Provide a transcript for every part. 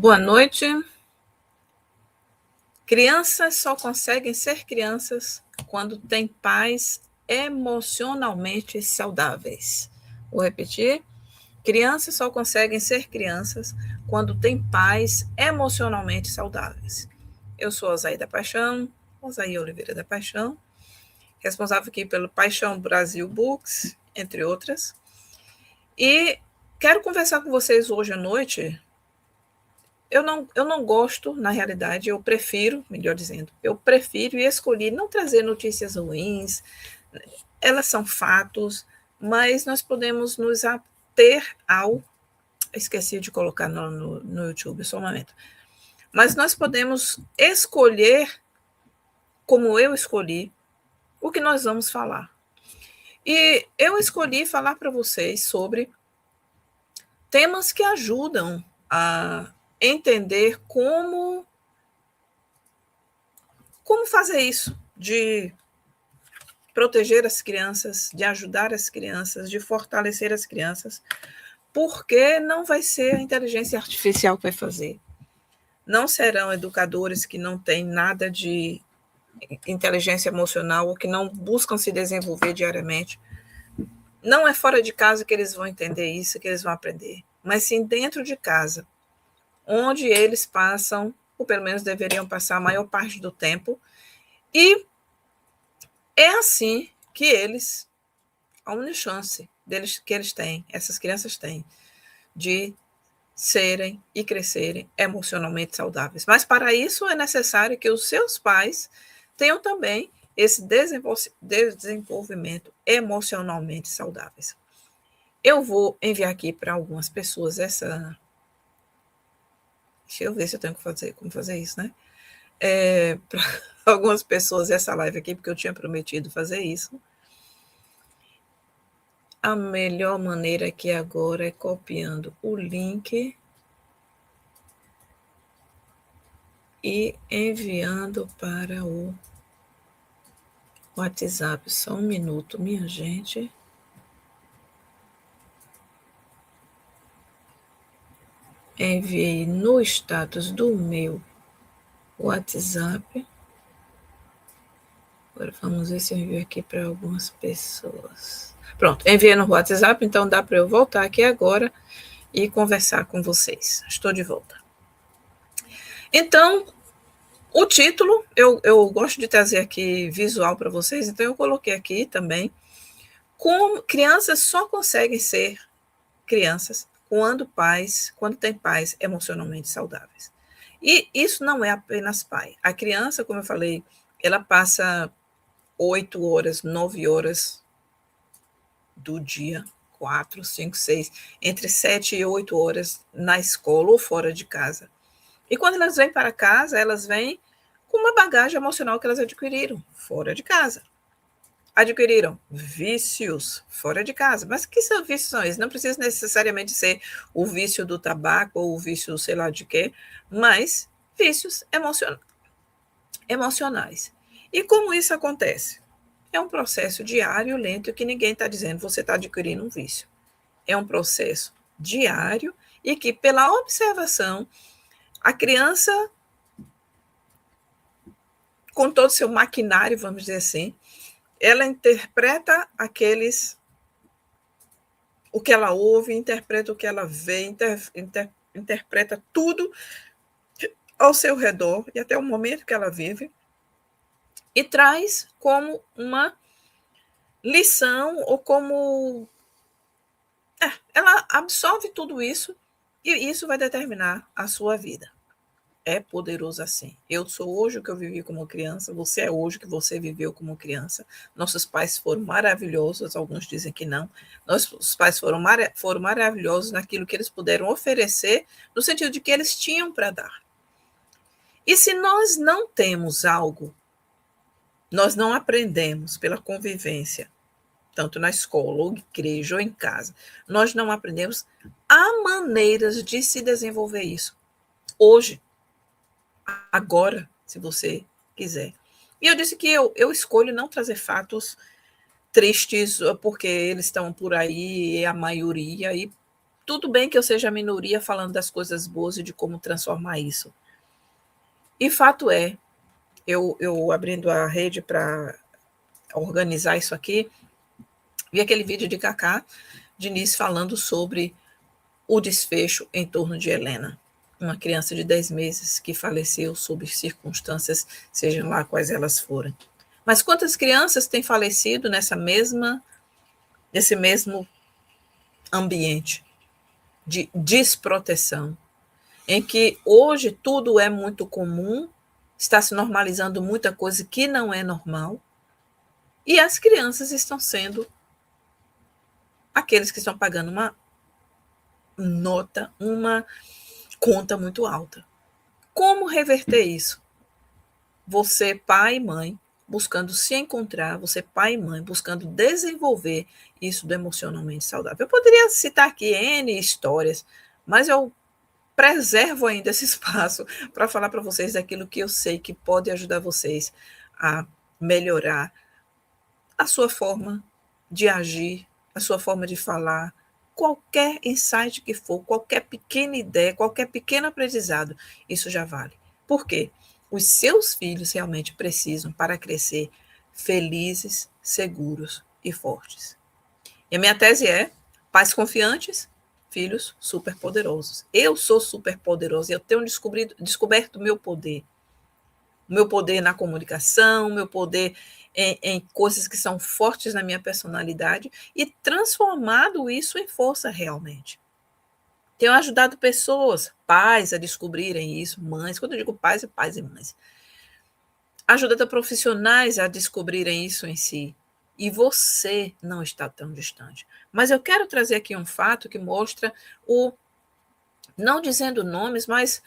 Boa noite. Crianças só conseguem ser crianças quando têm pais emocionalmente saudáveis. Vou repetir. Crianças só conseguem ser crianças quando têm pais emocionalmente saudáveis. Eu sou a Zaida Paixão, Osaí Oliveira da Paixão, responsável aqui pelo Paixão Brasil Books, entre outras. E quero conversar com vocês hoje à noite. Eu não gosto, na realidade, eu prefiro, melhor dizendo, eu prefiro e escolhi não trazer notícias ruins, elas são fatos, mas nós podemos nos ater ao. Esqueci de colocar no YouTube, só um momento. Mas nós podemos escolher, como eu escolhi, o que nós vamos falar. E eu escolhi falar para vocês sobre temas que ajudam a entender como fazer isso, de proteger as crianças, de ajudar as crianças, de fortalecer as crianças, porque não vai ser a inteligência artificial que vai fazer. Não serão educadores que não têm nada de inteligência emocional ou que não buscam se desenvolver diariamente. Não é fora de casa que eles vão entender isso, que eles vão aprender, mas sim dentro de casa, onde eles passam, ou pelo menos deveriam passar a maior parte do tempo, e é assim que eles, a única chance deles, que eles têm, essas crianças têm, de serem e crescerem emocionalmente saudáveis. Mas para isso é necessário que os seus pais tenham também esse desenvolvimento emocionalmente saudáveis. Eu vou enviar aqui para algumas pessoas essa. Deixa eu ver se eu tenho como fazer isso, né? Para algumas pessoas essa live aqui, porque eu tinha prometido fazer isso. A melhor maneira aqui agora é copiando o link e enviando para o WhatsApp. Só um minuto, minha gente. Enviei no status do meu WhatsApp. Agora vamos ver se eu envio aqui para algumas pessoas. Pronto, enviei no WhatsApp, então dá para eu voltar aqui agora e conversar com vocês. Estou de volta. Então, o título, eu gosto de trazer aqui visual para vocês, então eu coloquei aqui também como crianças só conseguem ser crianças quando tem pais emocionalmente saudáveis. E isso não é apenas pai. A criança, como eu falei, ela passa 8 horas, 9 horas do dia, 4, 5, 6, entre 7 e 8 horas na escola ou fora de casa. E quando elas vêm para casa, elas vêm com uma bagagem emocional que elas adquiriram fora de casa. Adquiriram vícios fora de casa. Mas que são vícios são esses? Não precisa necessariamente ser o vício do tabaco ou o vício sei lá de quê, mas vícios emocionais. E como isso acontece? É um processo diário, lento, que ninguém está dizendo você está adquirindo um vício. É um processo diário e que, pela observação, a criança, com todo o seu maquinário, vamos dizer assim, ela interpreta o que ela ouve, interpreta o que ela vê, interpreta tudo ao seu redor e até o momento que ela vive e traz como uma lição ou como ela absorve tudo isso e isso vai determinar a sua vida. É poderoso assim. Eu sou hoje o que eu vivi como criança, você é hoje o que você viveu como criança. Nossos pais foram maravilhosos, alguns dizem que não. Nossos pais foram maravilhosos naquilo que eles puderam oferecer, no sentido de que eles tinham para dar. E se nós não temos algo, nós não aprendemos pela convivência, tanto na escola, ou igreja, ou em casa, nós não aprendemos, há maneiras de se desenvolver isso. Hoje, agora, se você quiser. E eu disse que eu escolho não trazer fatos tristes, porque eles estão por aí, a maioria, e tudo bem que eu seja a minoria falando das coisas boas e de como transformar isso. E fato é, eu abrindo a rede para organizar isso aqui, vi aquele vídeo de Cacá Diniz falando sobre o desfecho em torno de Helena, uma criança de 10 meses que faleceu sob circunstâncias, sejam lá quais elas forem. Mas quantas crianças têm falecido nesse mesmo ambiente de desproteção, em que hoje tudo é muito comum, está se normalizando muita coisa que não é normal, e as crianças estão sendo aqueles que estão pagando uma nota, uma conta muito alta. Como reverter isso? Você, pai e mãe, buscando se encontrar, você, pai e mãe, buscando desenvolver isso do emocionalmente saudável. Eu poderia citar aqui N histórias, mas eu preservo ainda esse espaço para falar para vocês daquilo que eu sei que pode ajudar vocês a melhorar a sua forma de agir, a sua forma de falar, qualquer insight que for, qualquer pequena ideia, qualquer pequeno aprendizado, isso já vale. Por quê? Os seus filhos realmente precisam para crescer felizes, seguros e fortes. E a minha tese é: pais confiantes, filhos superpoderosos. Eu sou superpoderosa e eu tenho descoberto o meu poder na comunicação, o meu poder em coisas que são fortes na minha personalidade e transformado isso em força realmente. Tenho ajudado pessoas, pais, a descobrirem isso, mães, quando eu digo pais, é pais e mães. Ajudando profissionais a descobrirem isso em si. E você não está tão distante. Mas eu quero trazer aqui um fato que mostra não dizendo nomes, mas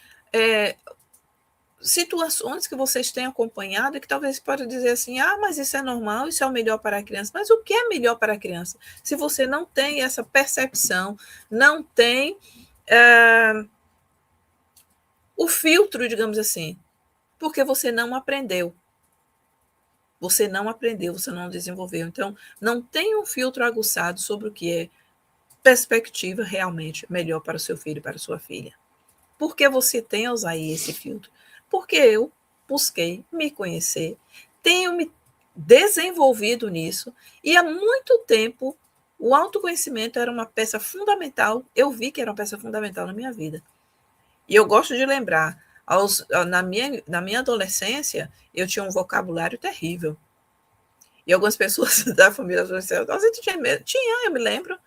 situações que vocês têm acompanhado e que talvez pode dizer assim, mas isso é normal, isso é o melhor para a criança. Mas o que é melhor para a criança? Se você não tem essa percepção, não tem o filtro, digamos assim, porque você não aprendeu. Você não aprendeu, você não desenvolveu. Então, não tem um filtro aguçado sobre o que é perspectiva realmente melhor para o seu filho e para a sua filha. Por que você tem a usar esse filtro? Porque eu busquei me conhecer, tenho me desenvolvido nisso, e há muito tempo o autoconhecimento era uma peça fundamental, eu vi que era uma peça fundamental na minha vida. E eu gosto de lembrar, na minha adolescência, eu tinha um vocabulário terrível. E algumas pessoas da família disseram, você tinha medo? Tinha, eu me lembro.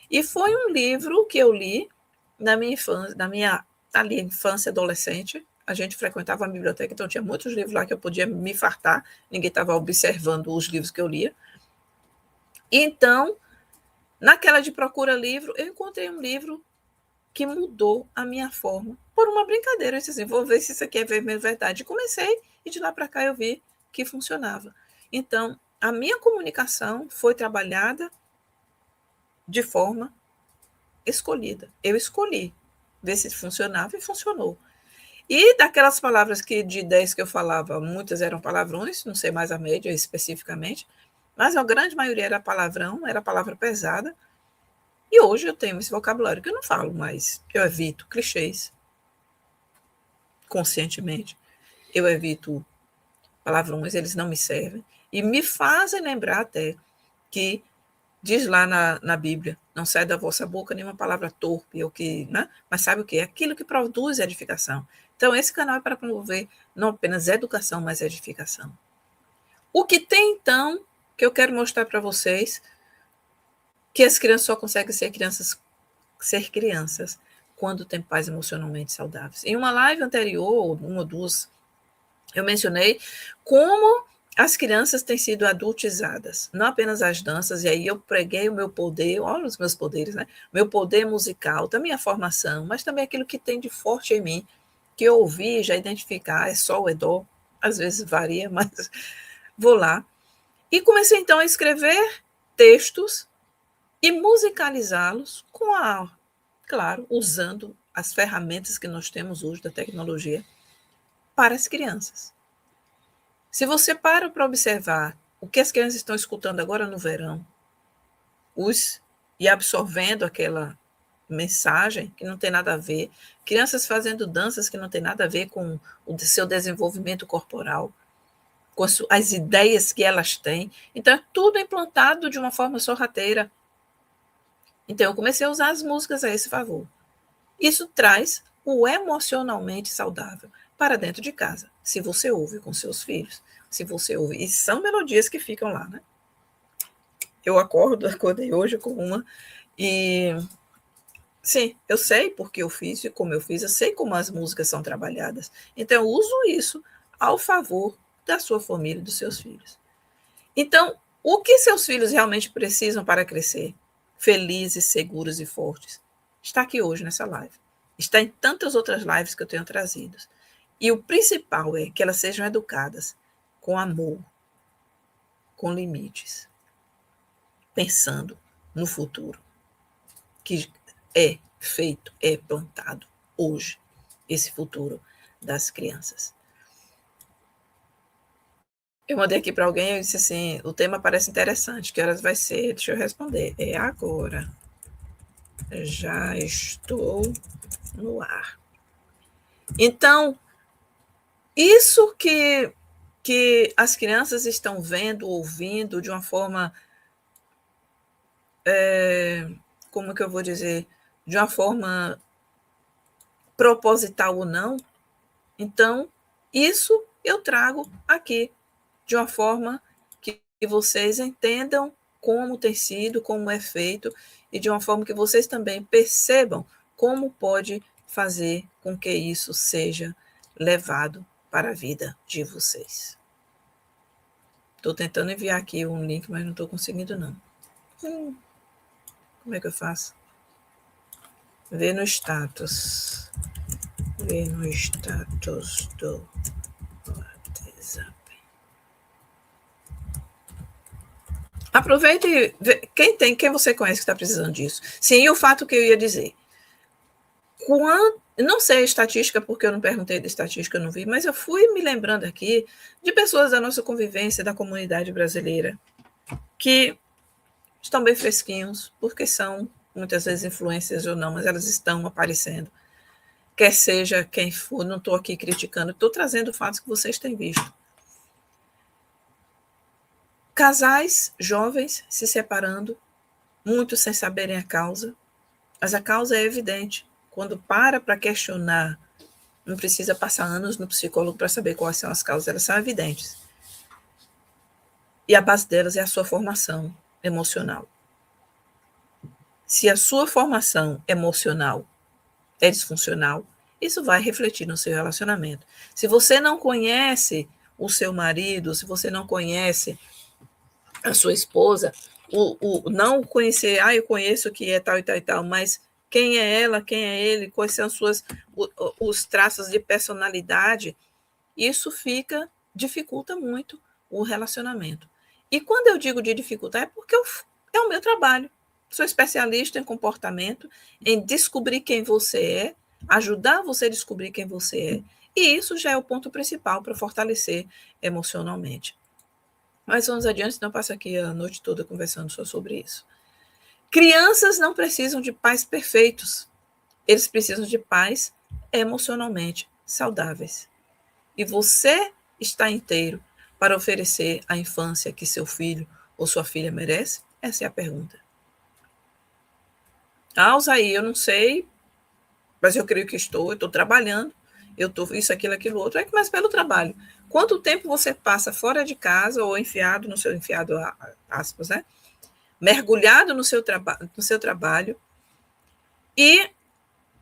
E foi um livro que eu li na minha infância, ali, infância adolescente. A gente frequentava a biblioteca, então tinha muitos livros lá que eu podia me fartar, ninguém estava observando os livros que eu lia. Então, naquela de procura livro, eu encontrei um livro que mudou a minha forma, por uma brincadeira. Eu disse assim, vou ver se isso aqui é verdade. E comecei, e de lá para cá eu vi que funcionava. Então, a minha comunicação foi trabalhada de forma escolhida. Eu escolhi ver se funcionava e funcionou. E daquelas palavras que de 10 que eu falava, muitas eram palavrões, não sei mais a média especificamente, mas a grande maioria era palavrão, era palavra pesada. E hoje eu tenho esse vocabulário que eu não falo mais. Eu evito clichês, conscientemente. Eu evito palavrões, eles não me servem. E me fazem lembrar até que diz lá na Bíblia, não sai da vossa boca nenhuma palavra torpe, ou que, né? Mas sabe o que? É aquilo que produz edificação. Então, esse canal é para promover não apenas educação, mas edificação. O que tem, então, que eu quero mostrar para vocês, que as crianças só conseguem ser crianças quando tem pais emocionalmente saudáveis. Em uma live anterior, uma ou duas, eu mencionei como as crianças têm sido adultizadas, não apenas as danças, e aí eu preguei o meu poder, olha os meus poderes, né? Meu poder musical, da minha formação, mas também aquilo que tem de forte em mim, que eu ouvi, já identificar, é sol, é dó, às vezes varia, mas vou lá. E comecei então a escrever textos e musicalizá-los claro, usando as ferramentas que nós temos hoje da tecnologia para as crianças. Se você para observar o que as crianças estão escutando agora no verão, e absorvendo aquela mensagem que não tem nada a ver, crianças fazendo danças que não tem nada a ver com o seu desenvolvimento corporal, com as ideias que elas têm. Então, é tudo implantado de uma forma sorrateira. Então, eu comecei a usar as músicas a esse favor. Isso traz o emocionalmente saudável para dentro de casa, se você ouve com seus filhos, se você ouve. E são melodias que ficam lá, né? Eu acordei hoje com uma, e sim, eu sei porque eu fiz e como eu fiz, eu sei como as músicas são trabalhadas. Então, eu uso isso ao favor da sua família e dos seus filhos. Então, o que seus filhos realmente precisam para crescer felizes, seguros e fortes? Está aqui hoje nessa live. Está em tantas outras lives que eu tenho trazido. E o principal é que elas sejam educadas com amor, com limites, pensando no futuro, que é feito, é plantado hoje, esse futuro das crianças. Eu mandei aqui para alguém, eu disse assim, o tema parece interessante, que horas vai ser? Deixa eu responder. É agora. Já estou no ar. Então, isso que as crianças estão vendo, ouvindo de uma forma, como que eu vou dizer, de uma forma proposital ou não, então, isso eu trago aqui, de uma forma que vocês entendam como tem sido, como é feito, e de uma forma que vocês também percebam como pode fazer com que isso seja levado para a vida de vocês. Estou tentando enviar aqui um link, mas não estou conseguindo, não. Como é que eu faço? Ver no status. Ver no status do WhatsApp. Aproveite e vê quem você conhece que está precisando disso. Sim, e o fato que eu ia dizer. Não sei a estatística, porque eu não perguntei da estatística, eu não vi, mas eu fui me lembrando aqui de pessoas da nossa convivência, da comunidade brasileira, que estão bem fresquinhos, porque são muitas vezes influências ou não, mas elas estão aparecendo. Quer seja quem for, não estou aqui criticando, estou trazendo fatos que vocês têm visto. Casais jovens se separando, muitos sem saberem a causa, mas a causa é evidente. Quando para questionar, não precisa passar anos no psicólogo para saber quais são as causas, elas são evidentes. E a base delas é a sua formação emocional. Se a sua formação emocional é disfuncional, isso vai refletir no seu relacionamento. Se você não conhece o seu marido, se você não conhece a sua esposa, não conhecer, eu conheço que é tal e tal e tal, mas quem é ela, quem é ele, quais são os traços de personalidade, isso dificulta muito o relacionamento. E quando eu digo de dificultar, é porque é o meu trabalho. Sou especialista em comportamento, em descobrir quem você é, ajudar você a descobrir quem você é. E isso já é o ponto principal para fortalecer emocionalmente. Mas vamos adiante, senão eu passo aqui a noite toda conversando só sobre isso. Crianças não precisam de pais perfeitos. Eles precisam de pais emocionalmente saudáveis. E você está inteiro para oferecer a infância que seu filho ou sua filha merece? Essa é a pergunta. Alzaí, eu não sei, mas eu creio que eu estou trabalhando, eu estou isso, aquilo, outro, aí começa pelo trabalho. Quanto tempo você passa fora de casa ou enfiado aspas, né? Mergulhado no seu trabalho, e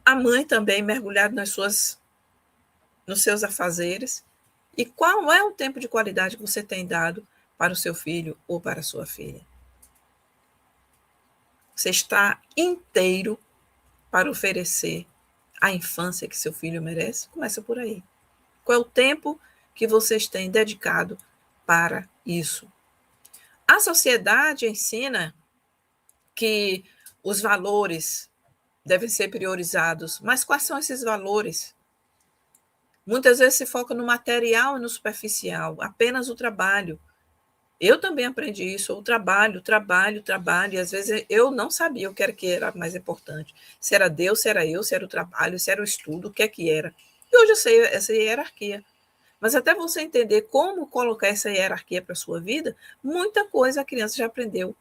a mãe também mergulhada nos seus afazeres. E qual é o tempo de qualidade que você tem dado para o seu filho ou para a sua filha? Você está inteiro para oferecer a infância que seu filho merece? Começa por aí. Qual é o tempo que vocês têm dedicado para isso? A sociedade ensina que os valores devem ser priorizados, mas quais são esses valores? Muitas vezes se foca no material e no superficial, apenas o trabalho. Eu também aprendi isso, o trabalho, e às vezes eu não sabia o que era mais importante. Se era Deus, se era eu, se era o trabalho, se era o estudo, o que é que era. E hoje eu sei essa hierarquia. Mas até você entender como colocar essa hierarquia para a sua vida, muita coisa a criança já aprendeu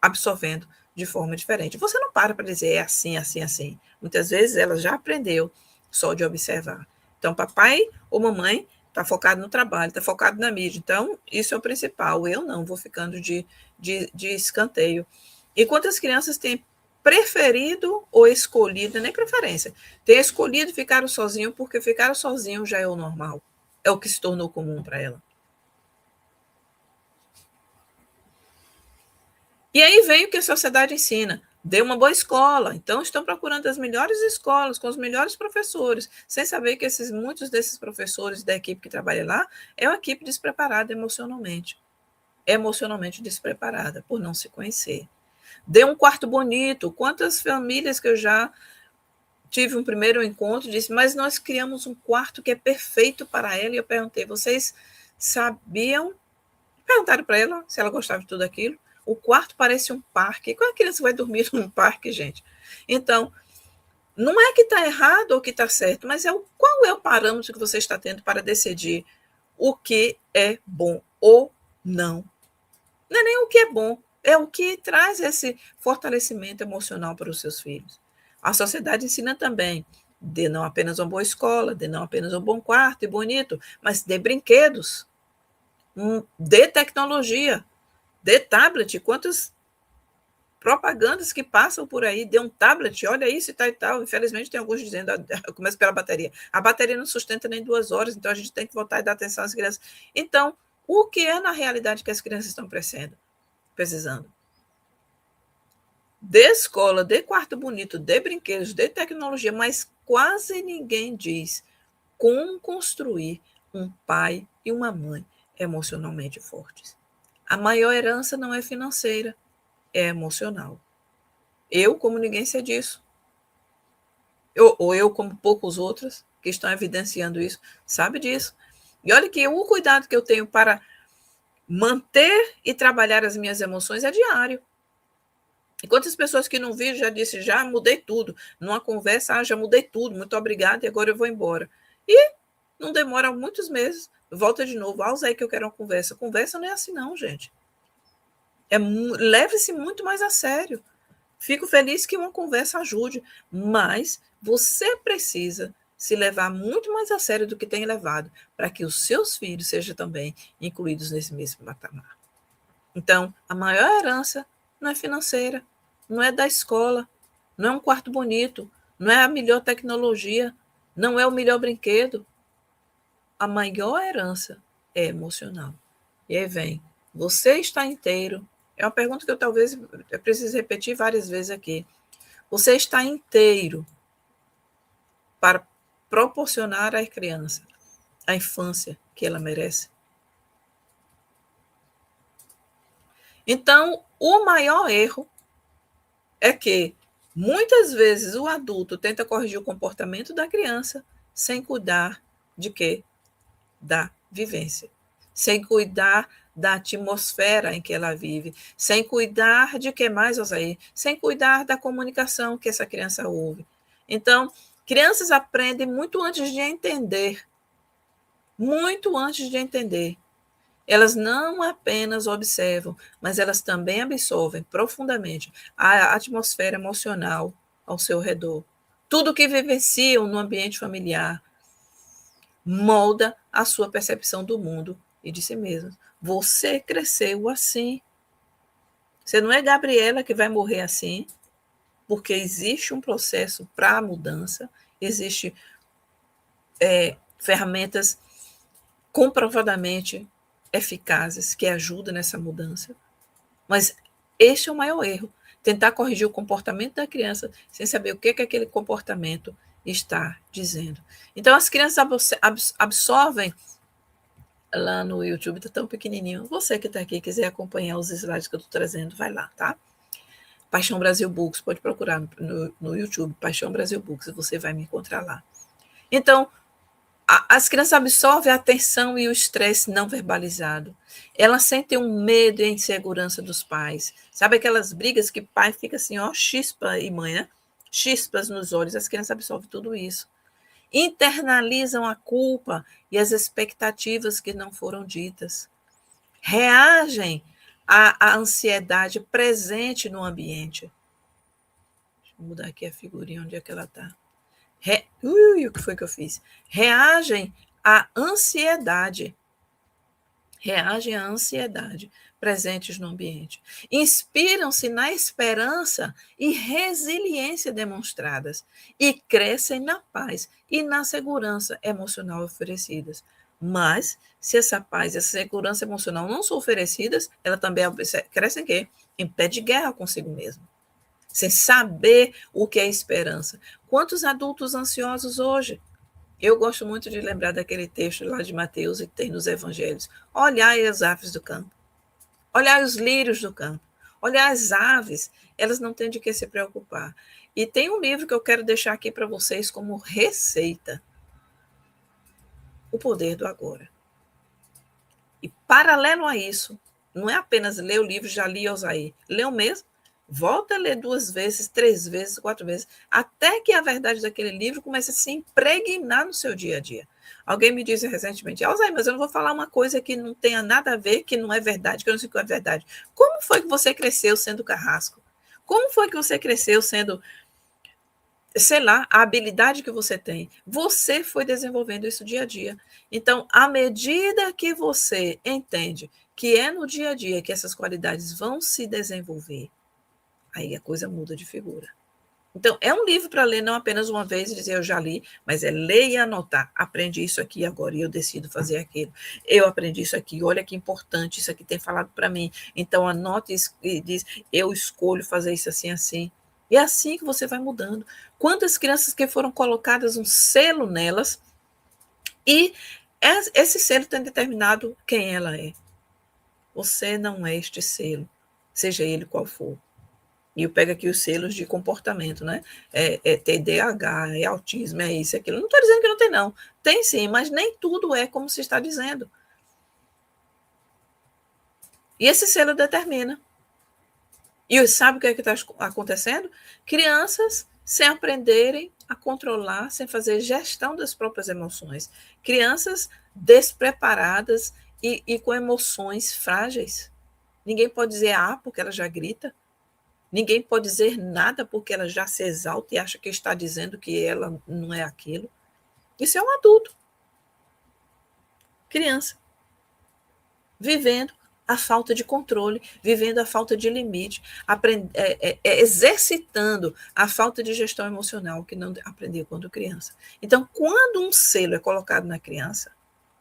absorvendo de forma diferente. Você não para dizer é assim, assim, assim. Muitas vezes ela já aprendeu só de observar. Então, papai ou mamãe está focado no trabalho, está focado na mídia. Então, isso é o principal. Eu não, vou ficando de escanteio. E quantas crianças têm preferido ou escolhido, nem preferência, têm escolhido ficar sozinho porque ficar sozinho já é o normal. É o que se tornou comum para ela. E aí vem o que a sociedade ensina. Dê uma boa escola. Então, estão procurando as melhores escolas, com os melhores professores, sem saber que muitos desses professores da equipe que trabalha lá é uma equipe despreparada emocionalmente despreparada, por não se conhecer. Dê um quarto bonito. Quantas famílias que eu já tive um primeiro encontro, disse, mas nós criamos um quarto que é perfeito para ela, e eu perguntei, vocês sabiam? Perguntaram para ela se ela gostava de tudo aquilo. O quarto parece um parque. Qual criança vai dormir num parque, gente? Então, não é que está errado ou que está certo, mas qual é o parâmetro que você está tendo para decidir o que é bom ou não? Não é nem o que é bom, é o que traz esse fortalecimento emocional para os seus filhos. A sociedade ensina também, dê não apenas uma boa escola, dê não apenas um bom quarto e bonito, mas dê brinquedos, dê tecnologia, dê tablet. Quantas propagandas que passam por aí, dê um tablet, olha isso e tal e tal. Infelizmente, tem alguns dizendo, começa pela bateria. A bateria não sustenta nem 2 horas, então a gente tem que voltar e dar atenção às crianças. Então, o que é na realidade que as crianças estão precisando? De escola, de quarto bonito, de brinquedos, de tecnologia, mas quase ninguém diz como construir um pai e uma mãe emocionalmente fortes. A maior herança não é financeira, é emocional. Eu, como ninguém, sei disso. Ou eu, como poucos outros que estão evidenciando isso, sabe disso. E olha que o cuidado que eu tenho para manter e trabalhar as minhas emoções é diário. E quantas pessoas que não vi já disse, já mudei tudo. Numa conversa, já mudei tudo, muito obrigada, e agora eu vou embora. E não demora muitos meses, volta de novo, Zé, que eu quero uma conversa. Conversa não é assim não, gente. Leve-se muito mais a sério. Fico feliz que uma conversa ajude, mas você precisa se levar muito mais a sério do que tem levado, para que os seus filhos sejam também incluídos nesse mesmo patamar. Então, a maior herança não é financeira, não é da escola, não é um quarto bonito, não é a melhor tecnologia, não é o melhor brinquedo. A maior herança é emocional. E aí vem, você está inteiro? É uma pergunta que eu talvez eu precise repetir várias vezes aqui. Você está inteiro para proporcionar à criança a infância que ela merece? Então, o maior erro é que muitas vezes o adulto tenta corrigir o comportamento da criança sem cuidar de quê? Da vivência, sem cuidar da atmosfera em que ela vive, sem cuidar de que mais, Osaí? Sem cuidar da comunicação que essa criança ouve. Então, crianças aprendem muito antes de entender, muito antes de entender. Elas não apenas observam, mas elas também absorvem profundamente a atmosfera emocional ao seu redor. Tudo que vivenciam no ambiente familiar molda a sua percepção do mundo e de si mesmo. Você cresceu assim. Você não é Gabriela que vai morrer assim, porque existe um processo para a mudança, existe ferramentas comprovadamente eficazes que ajudam nessa mudança. Mas este é o maior erro, tentar corrigir o comportamento da criança sem saber o que aquele comportamento está dizendo. Então, as crianças absorvem lá no YouTube, está tão pequenininho. Você que está aqui, quiser acompanhar os slides que eu estou trazendo, vai lá, tá? Paixão Brasil Books, pode procurar no YouTube, Paixão Brasil Books, e você vai me encontrar lá. Então, As crianças absorvem a tensão e o estresse não verbalizado. Elas sentem um medo e a insegurança dos pais. Sabe aquelas brigas que pai fica assim, ó, chispa e mãe, né? Chispas nos olhos. As crianças absorvem tudo isso. Internalizam a culpa e as expectativas que não foram ditas. Reagem à ansiedade presente no ambiente. Deixa eu mudar aqui a figurinha, onde é que ela está. O que foi que eu fiz? Reagem à ansiedade. Reagem à ansiedade presentes no ambiente. Inspiram-se na esperança e resiliência demonstradas e crescem na paz e na segurança emocional oferecidas. Mas, se essa paz e essa segurança emocional não são oferecidas, ela também cresce em quê? Em pé de guerra consigo mesmo. Sem saber o que é esperança. Quantos adultos ansiosos hoje? Eu gosto muito de lembrar daquele texto lá de Mateus que tem nos evangelhos. Olhai as aves do campo. Olhai os lírios do campo. Olhai as aves. Elas não têm de que se preocupar. E tem um livro que eu quero deixar aqui para vocês como receita. O Poder do Agora. E paralelo a isso, não é apenas ler o livro, já li Osaí. Lê o mesmo. Volta a ler 2 vezes, 3 vezes, 4 vezes, até que a verdade daquele livro comece a se impregnar no seu dia a dia. Alguém me disse recentemente, Alzheimer, mas eu não vou falar uma coisa que não tenha nada a ver, que não é verdade, que eu não sei o que é verdade. Como foi que você cresceu sendo carrasco? Como foi que você cresceu sendo, sei lá, a habilidade que você tem? Você foi desenvolvendo isso dia a dia. Então, à medida que você entende que é no dia a dia que essas qualidades vão se desenvolver, aí a coisa muda de figura. Então, é um livro para ler não apenas uma vez e dizer eu já li, mas é ler e anotar. Aprendi isso aqui agora e eu decido fazer aquilo. Eu aprendi isso aqui, olha que importante, isso aqui tem falado para mim. Então, anote e diz, eu escolho fazer isso assim, assim. E é assim que você vai mudando. Quantas crianças que foram colocadas um selo nelas e esse selo tem determinado quem ela é. Você não é este selo, seja ele qual for. E eu pego aqui os selos de comportamento, né? É TDAH, é autismo, é isso, é aquilo. Não estou dizendo que não tem, não. Tem sim, mas nem tudo é como se está dizendo. E esse selo determina. E sabe o que é que está acontecendo? Crianças sem aprenderem a controlar, sem fazer gestão das próprias emoções. Crianças despreparadas e com emoções frágeis. Ninguém pode dizer porque ela já grita. Ninguém pode dizer nada porque ela já se exalta e acha que está dizendo que ela não é aquilo. Isso é um adulto. Criança. Vivendo a falta de controle, vivendo a falta de limite, exercitando a falta de gestão emocional que não aprendeu quando criança. Então, quando um selo é colocado na criança,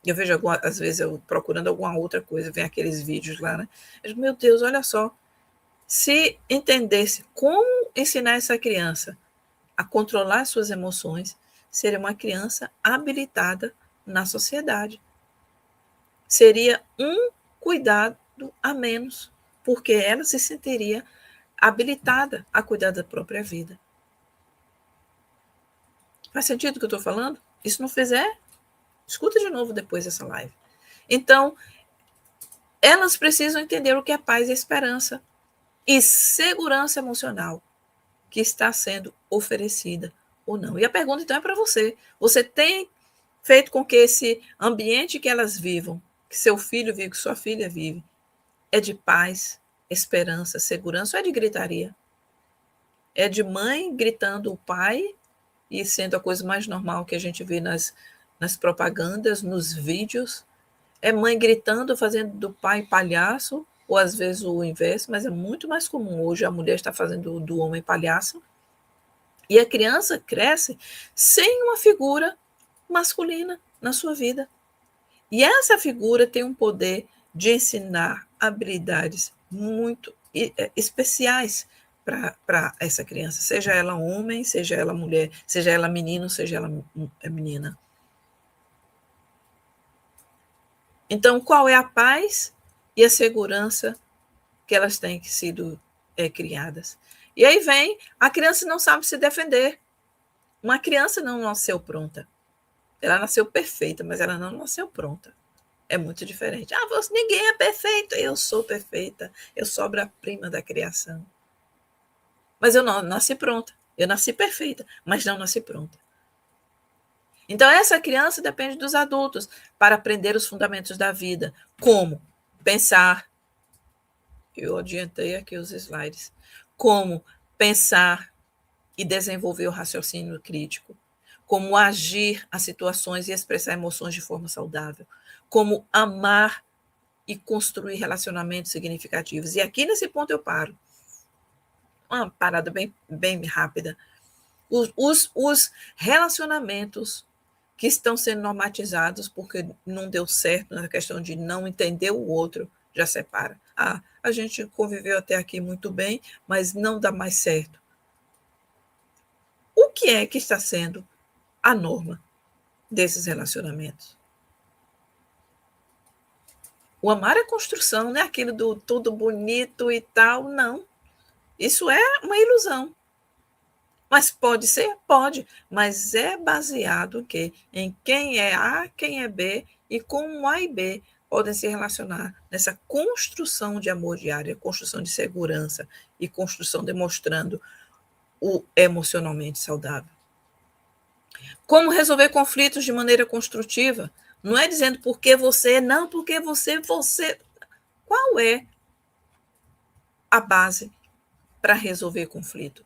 eu vejo às vezes eu procurando alguma outra coisa, vem aqueles vídeos lá, né? Eu digo, meu Deus, olha só, se entendesse como ensinar essa criança a controlar suas emoções, seria uma criança habilitada na sociedade. Seria um cuidado a menos, porque ela se sentiria habilitada a cuidar da própria vida. Faz sentido o que eu estou falando? Isso não fizer, escuta de novo depois dessa live. Então, elas precisam entender o que é paz e esperança e segurança emocional que está sendo oferecida ou não. E a pergunta, então, é para você. Você tem feito com que esse ambiente que elas vivam, que seu filho vive, que sua filha vive, é de paz, esperança, segurança, ou é de gritaria? É de mãe gritando o pai, e sendo a coisa mais normal que a gente vê nas propagandas, nos vídeos. É mãe gritando, fazendo do pai palhaço, ou às vezes o inverso, mas é muito mais comum hoje a mulher estar fazendo do homem palhaço. E a criança cresce sem uma figura masculina na sua vida. E essa figura tem um poder de ensinar habilidades muito especiais para essa criança, seja ela homem, seja ela mulher, seja ela menino, seja ela menina. Então, qual é a paz e a segurança que elas têm sido criadas? E aí vem, a criança não sabe se defender. Uma criança não nasceu pronta. Ela nasceu perfeita, mas ela não nasceu pronta. É muito diferente. Ninguém é perfeito. Eu sou perfeita. Eu sou obra-prima da criação. Mas eu não nasci pronta. Eu nasci perfeita, mas não nasci pronta. Então, essa criança depende dos adultos para aprender os fundamentos da vida. Como? Pensar. Eu adiantei aqui os slides. Como pensar e desenvolver o raciocínio crítico. Como agir às situações e expressar emoções de forma saudável. Como amar e construir relacionamentos significativos. E aqui nesse ponto eu paro. Uma parada bem rápida. Os relacionamentos que estão sendo normatizados porque não deu certo na questão de não entender o outro, já separa. A gente conviveu até aqui muito bem, mas não dá mais certo. O que é que está sendo a norma desses relacionamentos? O amar é construção, não é aquilo do tudo bonito e tal, não. Isso é uma ilusão. Mas pode ser? Pode, mas é baseado em quem é A, quem é B e como A e B podem se relacionar nessa construção de amor diário, construção de segurança e construção demonstrando o emocionalmente saudável. Como resolver conflitos de maneira construtiva? Não é dizendo porque você, não, porque você. Qual é a base para resolver conflito?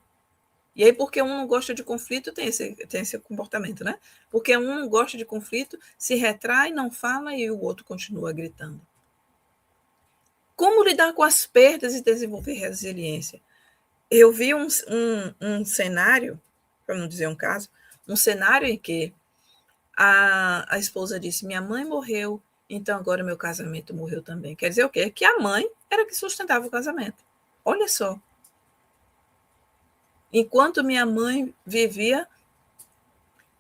E aí, porque um não gosta de conflito, tem esse comportamento, né? Porque um não gosta de conflito, se retrai, não fala e o outro continua gritando. Como lidar com as perdas e desenvolver resiliência? Eu vi um cenário, para não dizer um caso, um cenário em que a esposa disse: minha mãe morreu, então agora meu casamento morreu também. Quer dizer o quê? Que a mãe era que sustentava o casamento. Olha só. Enquanto minha mãe vivia,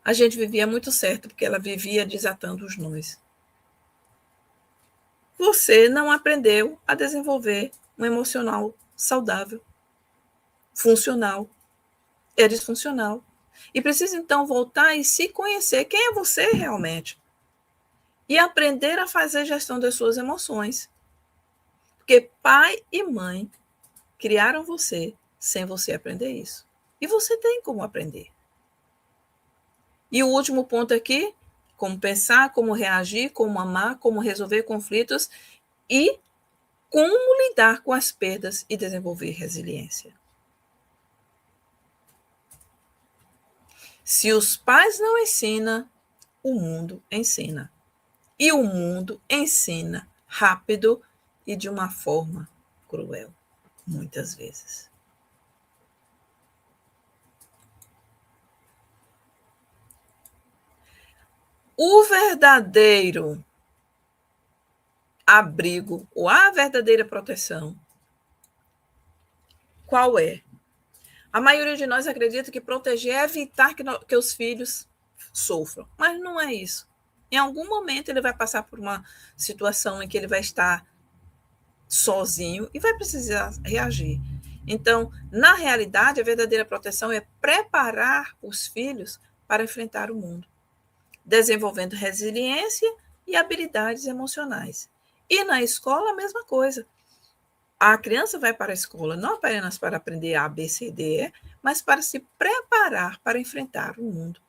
a gente vivia muito certo, porque ela vivia desatando os nós. Você não aprendeu a desenvolver um emocional saudável, funcional, é disfuncional. E precisa, então, voltar e se conhecer quem é você realmente. E aprender a fazer gestão das suas emoções. Porque pai e mãe criaram você sem você aprender isso. E você tem como aprender. E o último ponto aqui, como pensar, como reagir, como amar, como resolver conflitos e como lidar com as perdas e desenvolver resiliência. Se os pais não ensinam, o mundo ensina. E o mundo ensina rápido e de uma forma cruel, muitas vezes. O verdadeiro abrigo ou a verdadeira proteção, qual é? A maioria de nós acredita que proteger é evitar que os filhos sofram, mas não é isso. Em algum momento ele vai passar por uma situação em que ele vai estar sozinho e vai precisar reagir. Então, na realidade, a verdadeira proteção é preparar os filhos para enfrentar o mundo, desenvolvendo resiliência e habilidades emocionais. E na escola, a mesma coisa. A criança vai para a escola não apenas para aprender A, B, C, D, E, mas para se preparar para enfrentar o mundo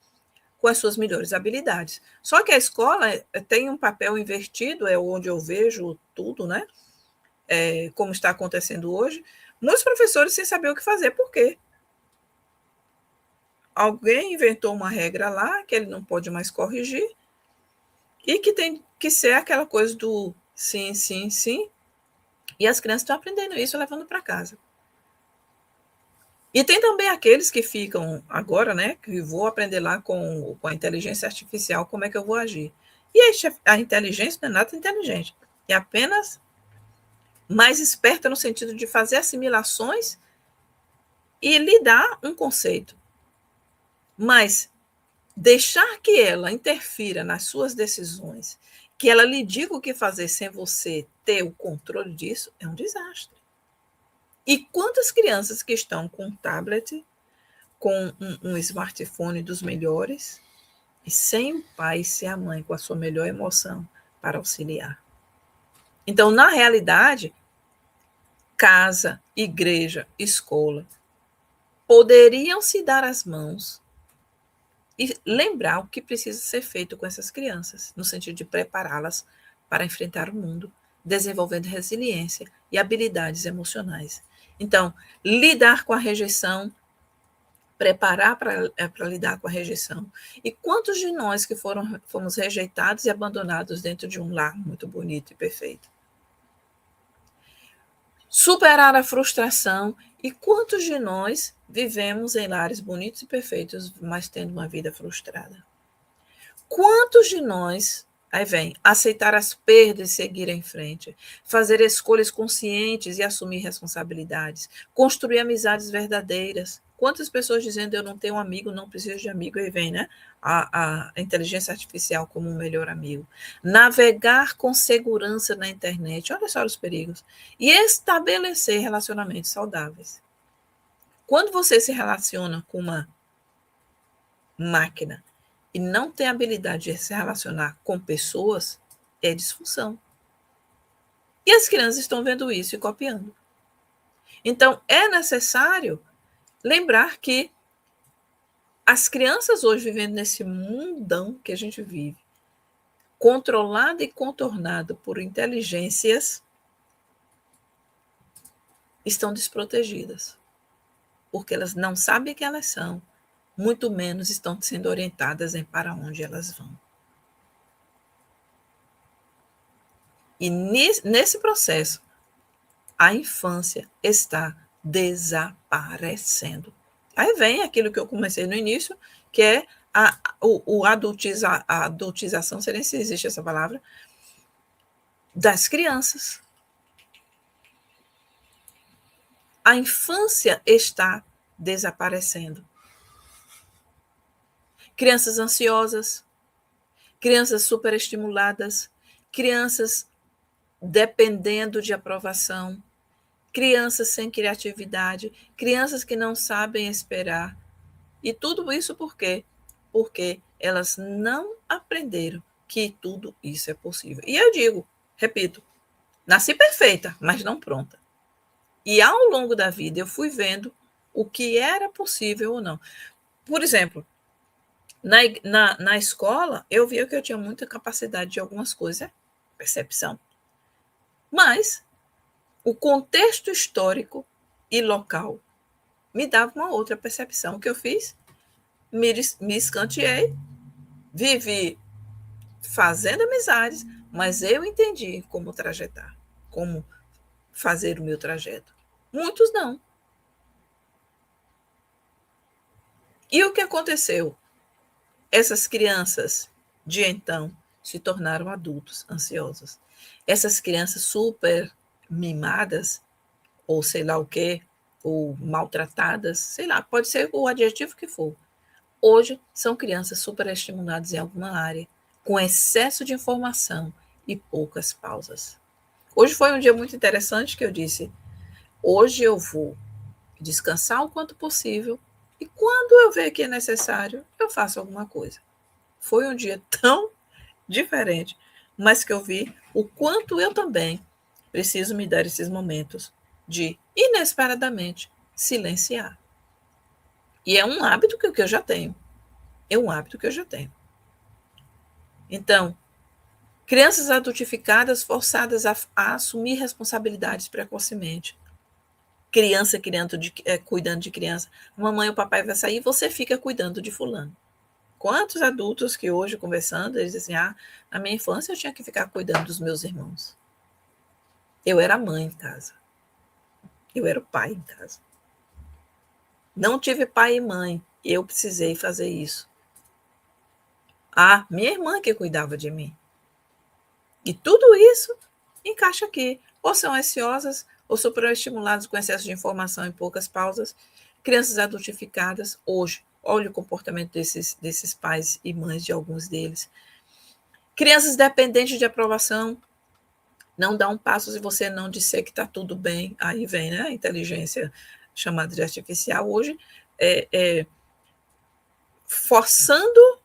com as suas melhores habilidades. Só que a escola tem um papel invertido, é onde eu vejo tudo, né? Como está acontecendo hoje. Muitos professores sem saber o que fazer. Por quê? Alguém inventou uma regra lá que ele não pode mais corrigir e que tem que ser aquela coisa do sim, sim, sim. E as crianças estão aprendendo isso, levando para casa. E tem também aqueles que ficam agora, né, que vou aprender lá com a inteligência artificial como é que eu vou agir. E a inteligência não é nada inteligente, é apenas mais esperta no sentido de fazer assimilações e lhe dar um conceito. Mas deixar que ela interfira nas suas decisões, que ela lhe diga o que fazer sem você ter o controle disso, é um desastre. E quantas crianças que estão com um tablet, com um smartphone dos melhores, e sem o pai e sem a mãe com a sua melhor emoção para auxiliar. Então, na realidade, casa, igreja, escola poderiam se dar as mãos e lembrar o que precisa ser feito com essas crianças, no sentido de prepará-las para enfrentar o mundo, desenvolvendo resiliência e habilidades emocionais. Então, lidar com a rejeição, preparar para lidar com a rejeição. E quantos de nós que fomos rejeitados e abandonados dentro de um lar muito bonito e perfeito? Superar a frustração. E quantos de nós vivemos em lares bonitos e perfeitos, mas tendo uma vida frustrada? Quantos de nós, aí vem, aceitar as perdas e seguir em frente, fazer escolhas conscientes e assumir responsabilidades, construir amizades verdadeiras? Quantas pessoas dizendo eu não tenho um amigo, não preciso de amigo, aí vem, né? A inteligência artificial como um melhor amigo. Navegar com segurança na internet, olha só os perigos. E estabelecer relacionamentos saudáveis. Quando você se relaciona com uma máquina e não tem habilidade de se relacionar com pessoas, é disfunção. E as crianças estão vendo isso e copiando. Então, é necessário lembrar que as crianças hoje vivendo nesse mundão que a gente vive, controlado e contornado por inteligências, estão desprotegidas, porque elas não sabem quem elas são, muito menos estão sendo orientadas em para onde elas vão. E nesse processo, a infância está desaparecendo. Aí vem aquilo que eu comecei no início, que é a adultização, não sei nem se existe essa palavra, das crianças. A infância está desaparecendo. Crianças ansiosas, crianças superestimuladas, crianças dependendo de aprovação, crianças sem criatividade, crianças que não sabem esperar. E tudo isso por quê? Porque elas não aprenderam que tudo isso é possível. E eu digo, repito, nasci perfeita, mas não pronta. E ao longo da vida eu fui vendo o que era possível ou não. Por exemplo, na escola, eu via que eu tinha muita capacidade de algumas coisas, percepção. Mas o contexto histórico e local me dava uma outra percepção. O que eu fiz? Me escanteei, vivi fazendo amizades, mas eu entendi como trajetar, como fazer o meu trajeto. Muitos não. E o que aconteceu? Essas crianças de então se tornaram adultos ansiosos. Essas crianças super mimadas, ou sei lá o quê, ou maltratadas, sei lá, pode ser o adjetivo que for. Hoje são crianças superestimuladas em alguma área, com excesso de informação e poucas pausas. Hoje foi um dia muito interessante que eu disse: hoje eu vou descansar o quanto possível e quando eu ver que é necessário, eu faço alguma coisa. Foi um dia tão diferente, mas que eu vi o quanto eu também preciso me dar esses momentos de, inesperadamente, silenciar. E é um hábito que eu já tenho. É um hábito que eu já tenho. Então, crianças adultificadas forçadas a assumir responsabilidades precocemente. Criança cuidando de criança. Mamãe ou papai vai sair, você fica cuidando de fulano. Quantos adultos que hoje, conversando, eles dizem assim, na minha infância eu tinha que ficar cuidando dos meus irmãos. Eu era mãe em casa. Eu era o pai em casa. Não tive pai e mãe. Eu precisei fazer isso. Minha irmã que cuidava de mim. E tudo isso encaixa aqui. Ou são ansiosas, ou superestimuladas com excesso de informação e poucas pausas. Crianças adultificadas, hoje, olha o comportamento desses pais e mães de alguns deles. Crianças dependentes de aprovação, não dá um passo se você não disser que está tudo bem. Aí vem, né, a inteligência chamada de artificial hoje, forçando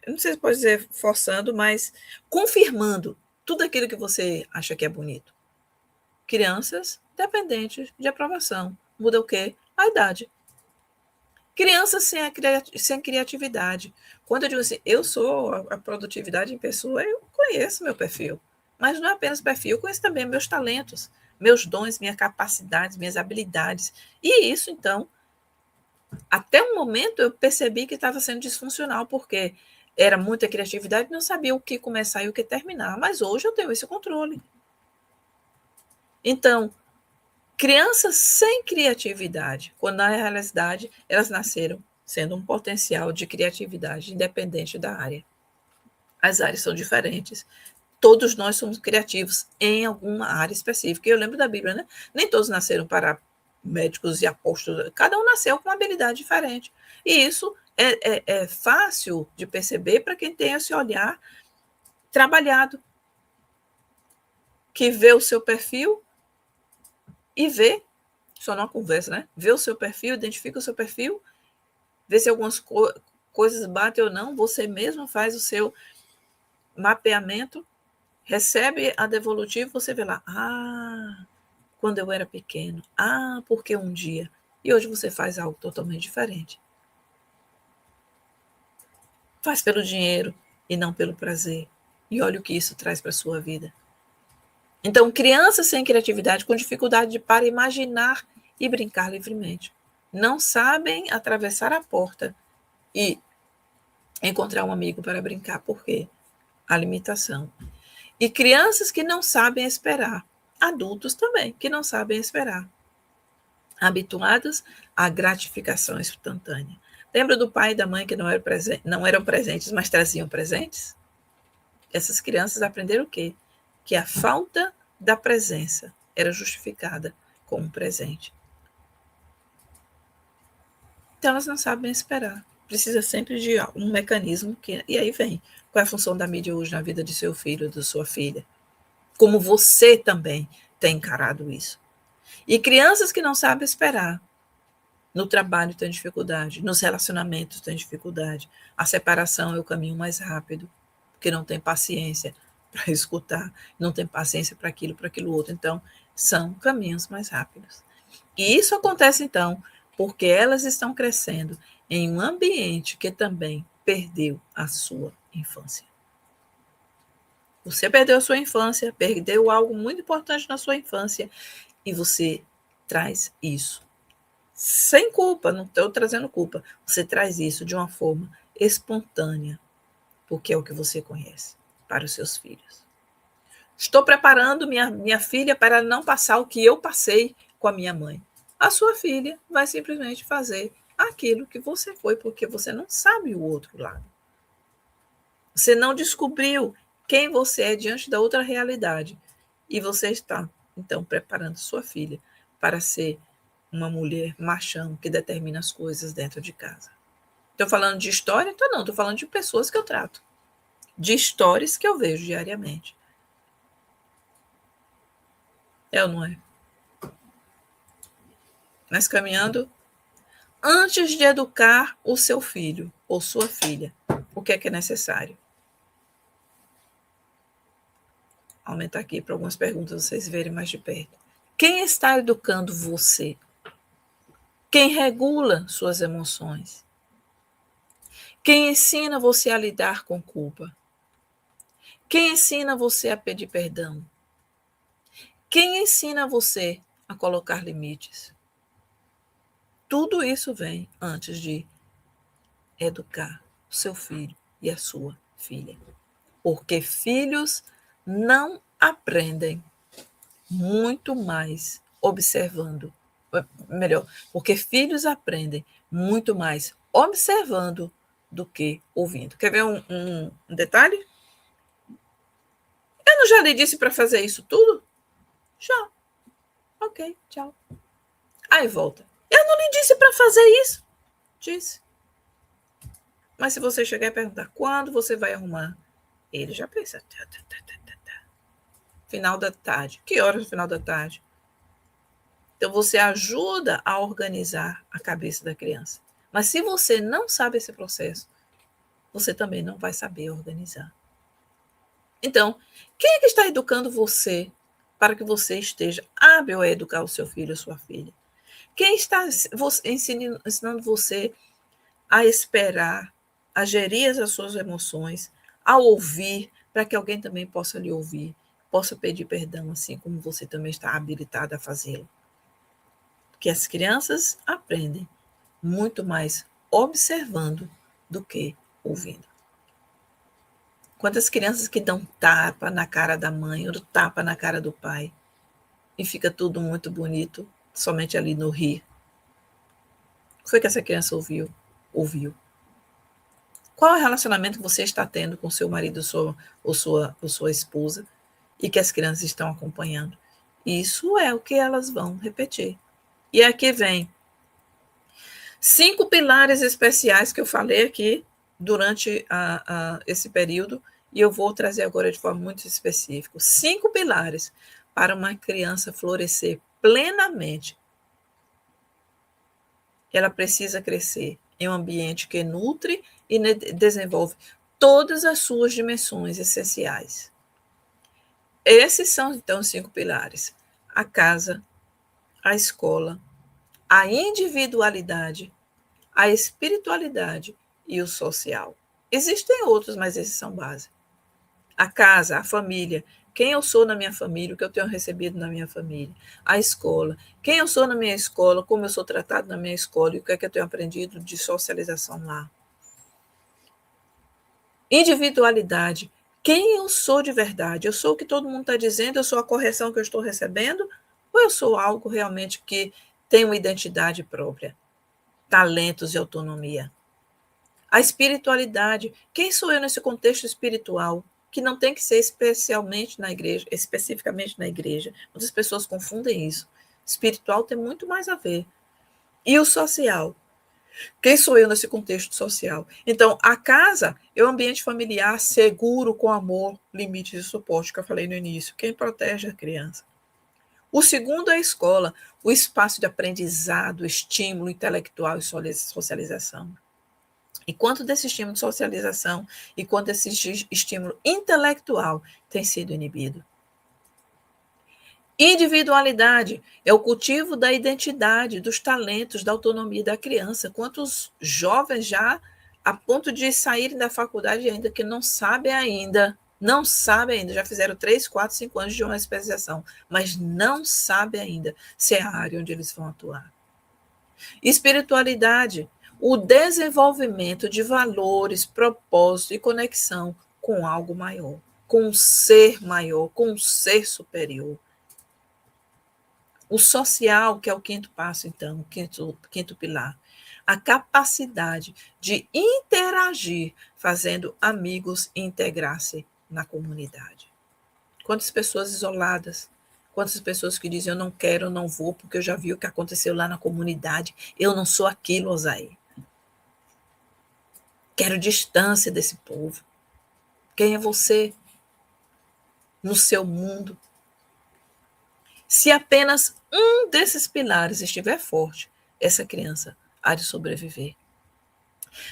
não sei se pode dizer forçando, mas confirmando tudo aquilo que você acha que é bonito. Crianças dependentes de aprovação. Muda o quê? A idade. Crianças sem criatividade. Quando eu digo assim, eu sou a produtividade em pessoa, eu conheço meu perfil. Mas não é apenas perfil, eu conheço também meus talentos, meus dons, minhas capacidades, minhas habilidades. E isso, então, até um momento eu percebi que estava sendo disfuncional, porque era muita criatividade, não sabia o que começar e o que terminar. Mas hoje eu tenho esse controle. Então, crianças sem criatividade, quando na realidade elas nasceram sendo um potencial de criatividade independente da área. As áreas são diferentes. Todos nós somos criativos em alguma área específica. E eu lembro da Bíblia, né? Nem todos nasceram para médicos e apóstolos. Cada um nasceu com uma habilidade diferente. E isso é fácil de perceber para quem tem esse olhar trabalhado, que vê o seu perfil e vê, só numa conversa, né? Vê o seu perfil, identifica o seu perfil, vê se algumas coisas batem ou não, você mesmo faz o seu mapeamento, recebe a devolutiva, você vê lá, quando eu era pequeno, porque um dia, e hoje você faz algo totalmente diferente. Faz pelo dinheiro e não pelo prazer. E olha o que isso traz para a sua vida. Então, crianças sem criatividade, com dificuldade para imaginar e brincar livremente. Não sabem atravessar a porta e encontrar um amigo para brincar. Por quê? A limitação. E crianças que não sabem esperar. Adultos também, que não sabem esperar. Habituados à gratificação instantânea. Lembra do pai e da mãe que não eram presentes, mas traziam presentes? Essas crianças aprenderam o quê? Que a falta da presença era justificada com um presente. Então, elas não sabem esperar. Precisa sempre de um mecanismo que... E aí vem, qual é a função da mídia hoje na vida de seu filho, de sua filha? Como você também tem encarado isso. E crianças que não sabem esperar. No trabalho tem dificuldade, nos relacionamentos tem dificuldade. A separação é o caminho mais rápido, porque não tem paciência para escutar, não tem paciência para aquilo outro. Então, são caminhos mais rápidos. E isso acontece, então, porque elas estão crescendo em um ambiente que também perdeu a sua infância. Você perdeu a sua infância, perdeu algo muito importante na sua infância, e você traz isso sem culpa, não estou trazendo culpa. Você traz isso de uma forma espontânea, porque é o que você conhece, para os seus filhos. Estou preparando minha filha para não passar o que eu passei com a minha mãe. A sua filha vai simplesmente fazer aquilo que você foi, porque você não sabe o outro lado. Você não descobriu quem você é diante da outra realidade. E você está, então, preparando sua filha para ser uma mulher machão que determina as coisas dentro de casa. Estou falando de história? Então não, estou falando de pessoas que eu trato. De histórias que eu vejo diariamente. É ou não é? Mas caminhando, antes de educar o seu filho ou sua filha, o que é necessário? Aumentar aqui para algumas perguntas vocês verem mais de perto. Quem está educando você? Quem regula suas emoções? Quem ensina você a lidar com culpa? Quem ensina você a pedir perdão? Quem ensina você a colocar limites? Tudo isso vem antes de educar o seu filho e a sua filha. Porque filhos não aprendem muito mais observando. Melhor, porque filhos aprendem muito mais observando do que ouvindo. Quer ver um detalhe? Eu não já lhe disse para fazer isso tudo? Já. Ok, tchau. Aí volta. Eu não lhe disse para fazer isso? Disse. Mas se você chegar e perguntar quando você vai arrumar, ele já pensa. Final da tarde. Que horas no final da tarde? Então você ajuda a organizar a cabeça da criança. Mas se você não sabe esse processo, você também não vai saber organizar. Então, quem é que está educando você para que você esteja hábil a educar o seu filho ou sua filha? Quem está ensinando você a esperar, a gerir as suas emoções, a ouvir, para que alguém também possa lhe ouvir, possa pedir perdão, assim como você também está habilitada a fazê-lo? Porque as crianças aprendem muito mais observando do que ouvindo. Quantas crianças que dão tapa na cara da mãe ou tapa na cara do pai e fica tudo muito bonito, somente ali no rir. O que foi que essa criança ouviu? Ouviu. Qual é o relacionamento que você está tendo com seu marido ou sua esposa e que as crianças estão acompanhando? Isso é o que elas vão repetir. E aqui vem 5 pilares especiais que eu falei aqui durante esse período, e eu vou trazer agora de forma muito específica. 5 pilares para uma criança florescer plenamente. Ela precisa crescer em um ambiente que nutre e desenvolve todas as suas dimensões essenciais. Esses são, então, os 5 pilares: a casa, a escola, a individualidade, a espiritualidade e o social. Existem outros, mas esses são base. A casa, a família, quem eu sou na minha família, o que eu tenho recebido na minha família. A escola, quem eu sou na minha escola, como eu sou tratado na minha escola e o que é que eu tenho aprendido de socialização lá. Individualidade, quem eu sou de verdade? Eu sou o que todo mundo está dizendo, eu sou a correção que eu estou recebendo, ou eu sou algo realmente que tem uma identidade própria, talentos e autonomia? A espiritualidade, quem sou eu nesse contexto espiritual? Que não tem que ser especificamente na igreja. Muitas pessoas confundem isso. Espiritual tem muito mais a ver. E o social? Quem sou eu nesse contexto social? Então, a casa é um ambiente familiar seguro, com amor, limites e suporte, que eu falei no início. Quem protege a criança? O segundo é a escola, o espaço de aprendizado, estímulo intelectual e socialização. E quanto desse estímulo de socialização e quanto desse estímulo intelectual tem sido inibido? Individualidade é o cultivo da identidade, dos talentos, da autonomia da criança. Quantos jovens já a ponto de saírem da faculdade ainda que não sabem ainda, já fizeram 3, 4, 5 anos de uma especialização, mas não sabem ainda se é a área onde eles vão atuar. Espiritualidade, o desenvolvimento de valores, propósito e conexão com algo maior, com um ser maior, com um ser superior. O social, que é o quinto passo, então, o quinto pilar. A capacidade de interagir, fazendo amigos e integrar-se na comunidade. Quantas pessoas isoladas, quantas pessoas que dizem eu não quero, eu não vou, porque eu já vi o que aconteceu lá na comunidade, eu não sou aquilo, Osaí. Quero distância desse povo. Quem é você no seu mundo? Se apenas um desses pilares estiver forte, essa criança há de sobreviver.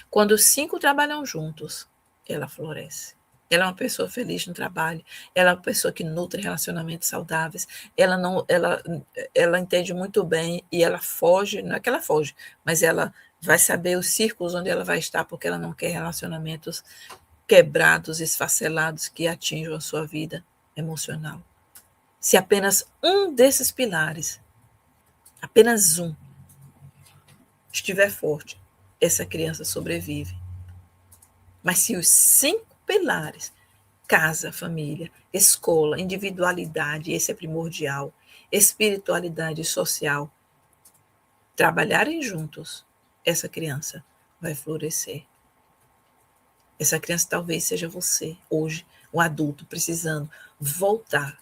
Quando os 5 trabalham juntos, ela floresce. Ela é uma pessoa feliz no trabalho, ela é uma pessoa que nutre relacionamentos saudáveis, ela entende muito bem e ela foge, não é que ela foge, mas ela vai saber os círculos onde ela vai estar, porque ela não quer relacionamentos quebrados, esfacelados, que atinjam a sua vida emocional. Se apenas um desses pilares, apenas um, estiver forte, essa criança sobrevive. Mas se os 5 pilares, casa, família, escola, individualidade, esse é primordial, espiritualidade e social, trabalharem juntos, essa criança vai florescer. Essa criança talvez seja você, hoje, um adulto, precisando voltar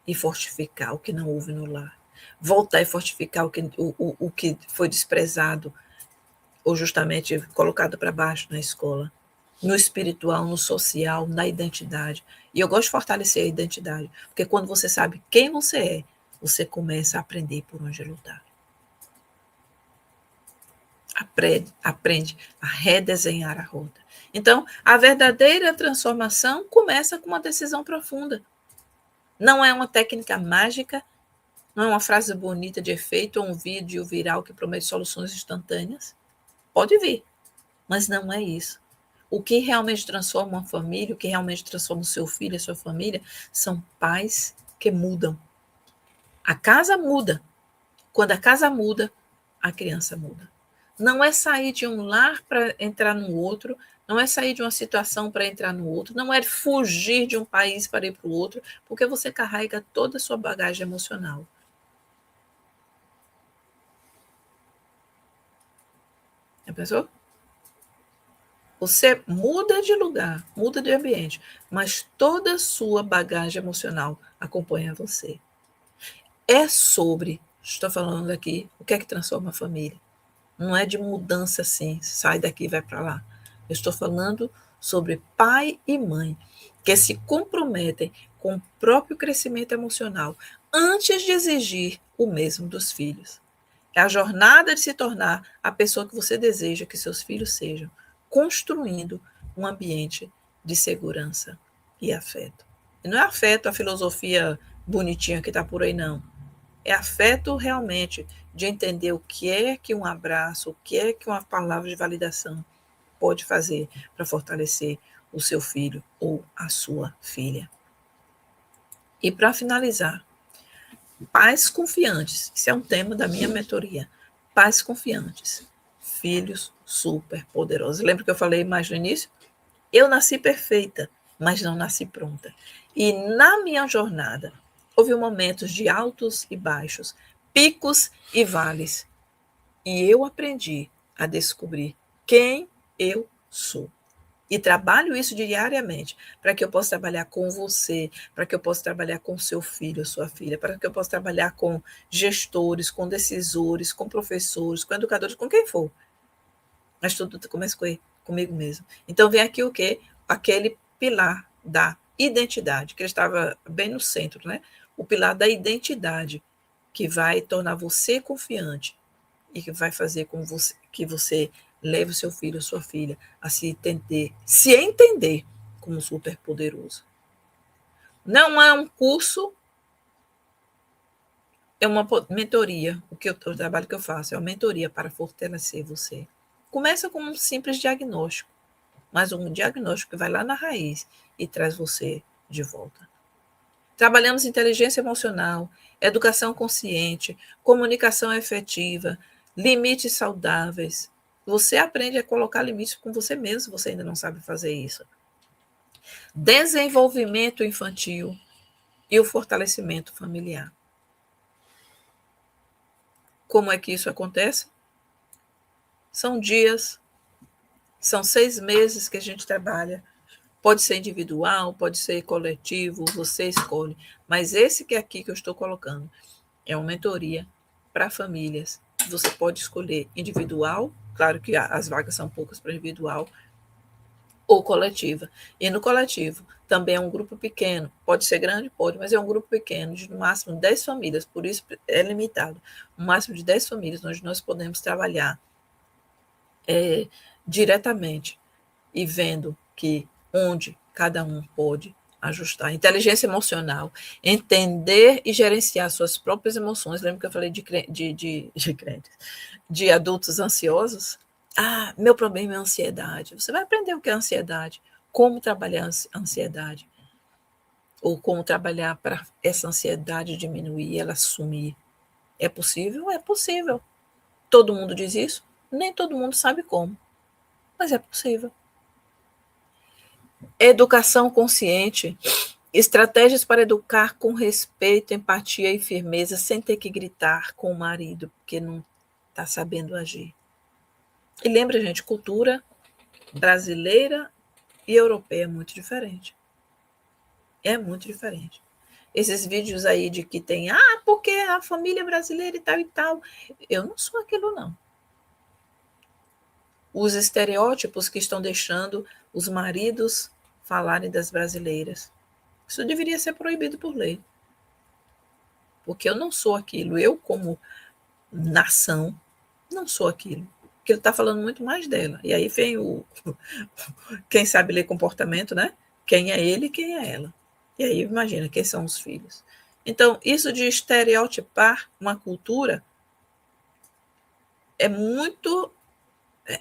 e fortificar o que não houve no lar. Voltar e fortificar o que foi desprezado ou justamente colocado para baixo na escola. No espiritual, no social, na identidade. E eu gosto de fortalecer a identidade, porque quando você sabe quem você é, você começa a aprender por onde lutar. aprende a redesenhar a rota. Então, a verdadeira transformação começa com uma decisão profunda. Não é uma técnica mágica, não é uma frase bonita de efeito ou um vídeo viral que promete soluções instantâneas. Pode vir, mas não é isso. O que realmente transforma uma família, o que realmente transforma o seu filho e a sua família, são pais que mudam. A casa muda. Quando a casa muda, a criança muda. Não é sair de um lar para entrar no outro, não é sair de uma situação para entrar no outro, não é fugir de um país para ir para o outro, porque você carrega toda a sua bagagem emocional. Já pensou? Você muda de lugar, muda de ambiente, mas toda a sua bagagem emocional acompanha você. É sobre, estou falando aqui, o que é que transforma a família. Não é de mudança assim, sai daqui e vai para lá. Eu estou falando sobre pai e mãe que se comprometem com o próprio crescimento emocional antes de exigir o mesmo dos filhos. É a jornada de se tornar a pessoa que você deseja que seus filhos sejam, construindo um ambiente de segurança e afeto. E não é afeto a filosofia bonitinha que está por aí, não. É afeto realmente de entender o que é que um abraço, o que é que uma palavra de validação pode fazer para fortalecer o seu filho ou a sua filha. E para finalizar, pais confiantes, isso é um tema da minha mentoria. Pais confiantes, filhos super poderosos. Lembra que eu falei mais no início? Eu nasci perfeita, mas não nasci pronta. E na minha jornada, houve momentos de altos e baixos, picos e vales. E eu aprendi a descobrir quem eu sou. E trabalho isso diariamente, para que eu possa trabalhar com você, para que eu possa trabalhar com seu filho, sua filha, para que eu possa trabalhar com gestores, com decisores, com professores, com educadores, com quem for. Mas tudo começa comigo mesmo. Então vem aqui o quê? Aquele pilar da identidade, que ele estava bem no centro, né? O pilar da identidade, que vai tornar você confiante e que vai fazer com que você leve o seu filho ou sua filha a se entender como super poderoso. Não é um curso, é uma mentoria. O trabalho que eu faço é uma mentoria para fortalecer você. Começa com um simples diagnóstico, mas um diagnóstico que vai lá na raiz e traz você de volta. Trabalhamos inteligência emocional, educação consciente, comunicação efetiva, limites saudáveis. Você aprende a colocar limites com você mesmo, se você ainda não sabe fazer isso. Desenvolvimento infantil e o fortalecimento familiar. Como é que isso acontece? São dias, são 6 meses que a gente trabalha. Pode ser individual, pode ser coletivo, você escolhe. Mas esse que é aqui que eu estou colocando é uma mentoria para famílias. Você pode escolher individual, claro que as vagas são poucas para individual, ou coletiva. E no coletivo também é um grupo pequeno, pode ser grande, pode, mas é um grupo pequeno, de no máximo 10 famílias, por isso é limitado. No máximo de 10 famílias, onde nós podemos trabalhar diretamente e vendo que onde cada um pode ajustar. Inteligência emocional, entender e gerenciar suas próprias emoções. Lembra que eu falei de adultos ansiosos? Ah, meu problema é a ansiedade. Você vai aprender o que é ansiedade, como trabalhar a ansiedade, ou como trabalhar para essa ansiedade diminuir, ela sumir. É possível? É possível. Todo mundo diz isso? Nem todo mundo sabe como, mas é possível. Educação consciente, estratégias para educar com respeito, empatia e firmeza, sem ter que gritar com o marido, porque não está sabendo agir. E lembra, gente, cultura brasileira e europeia é muito diferente. É muito diferente. Esses vídeos aí de que tem, porque a família brasileira e tal e tal. Eu não sou aquilo, não. Os estereótipos que estão deixando os maridos falarem das brasileiras. Isso deveria ser proibido por lei. Porque eu não sou aquilo. Eu, como nação, não sou aquilo. que ele está falando muito mais dela. E aí vem quem sabe ler comportamento, né? Quem é ele e quem é ela. E aí imagina quem são os filhos. Então, isso de estereotipar uma cultura é muito